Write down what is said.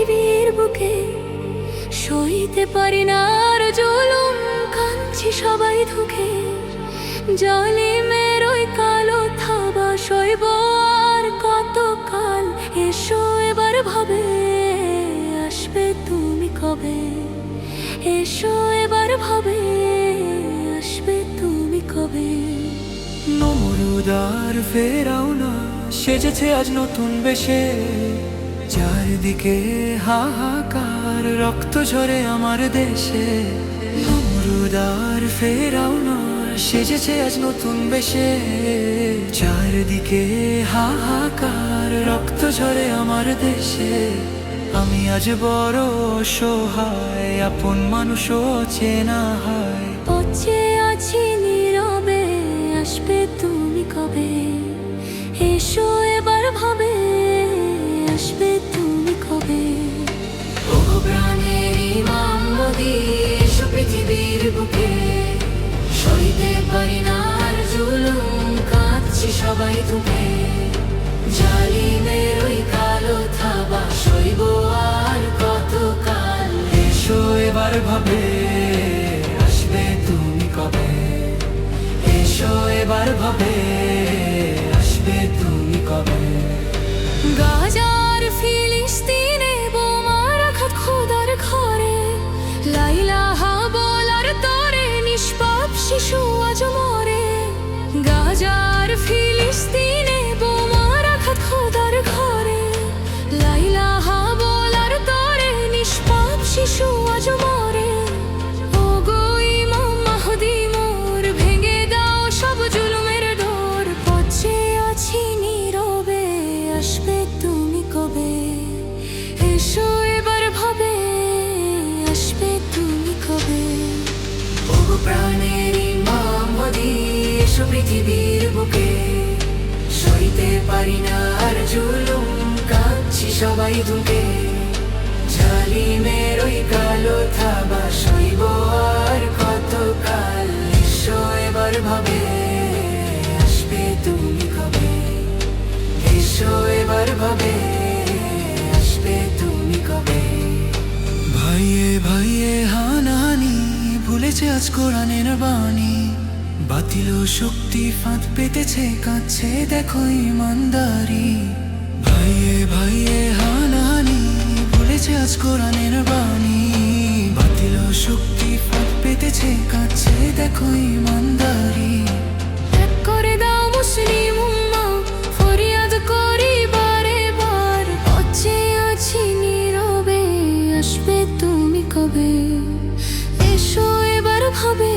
পৃথিবীর বুকে। সইতে পারি না আর জুলুম, কাঁদছি সবাই ধুকে। জালিমের ওই কালো থাবা সইব আর কতকাল। এসো এবার ভাবে, আসবে তুমি কবে। এসো এবার ভাবে, আসবে তুমি কবে। নমরুদ আর ফেরাউনা সেজেছে আজ নতুন বেশে। চারদিকে হাহাকার, রক্ত ঝরে আমার দেশে। নমরুদ আর ফেরাউনা সেজেছে আজ নতুন বেশে। চারদিকে হাহাকার, রক্ত ঝরে আমার দেশে। আমি আজ বড় অসহায়, আপন মানুষও চেনা হয়। পচে আছি নীরবে, আসবে তুমি কবে। এসো এবার ভাবে, আসবে তুমি কবে। ও প্রাণের ইমাম নদী, এসো পৃথিবীর বুকে। সইতে পারি না আর জুলুম, কাঁদছি সবাই ধুকে। জালিমের ওই কালো থাবা সইব আর কতকাল। এসো এবার ভাবে, আসবে তুমি কবে। এসো এবার ভাবে, আসবে তুমি কবে। গাজার ফিলিস্তিনে বোমার আঘাত খোদার ঘরে। লা ইলাহা বলার তরে নিষ্পাপ শিশু আজ মরে। গাজার ফিলিস্তিনে বোমার আঘাত খোদার ঘরে। লা ইলাহা বলার তরে নিষ্পাপ শিশু আজ মরে। ওগো ইমাম মাহদী মোর, ভেঙে দাও সব জুলুমের ডোর। পচে আছি নীরবে, আসবে তুমি কবে। এসো এবার ভাবে, আসবে তুমি কবে। ও প্রাণের ইমাম নদী, এসো পৃথিবীর বুকে। সইতে পারি না আর জুলুম, কাঁদছি সবাই ধুকে। জালিমের ওই কালো থাবা সইব আর কতকাল। এসো এবার ভাবে, আসবে তুমি কবে। এসো এবার ভাবে, আসবে তুমি কবে। ভাইয়ে ভাইয়ে হানাহানি, ভুলেছে আজ কোরআনের বাণী। বাতিল ও শক্তি ফাঁদ পেতেছে, কাঁদছে দেখো ইমানদারি। ভাইয়ে ভাইয়ে হানাহানি, ভুলেছে আজ কোরআনের বাণী। বাতিল ও শক্তি ফাঁদ পেতেছে, কাঁদছে দেখো ইমানদারি। ত্যাগ করে দাও মুসলিম উম্মা, ফরিয়াদ করি বারে বার। পচে আছি নীরবে, আসবে তুমি কবে। এসো এবার ভাবে,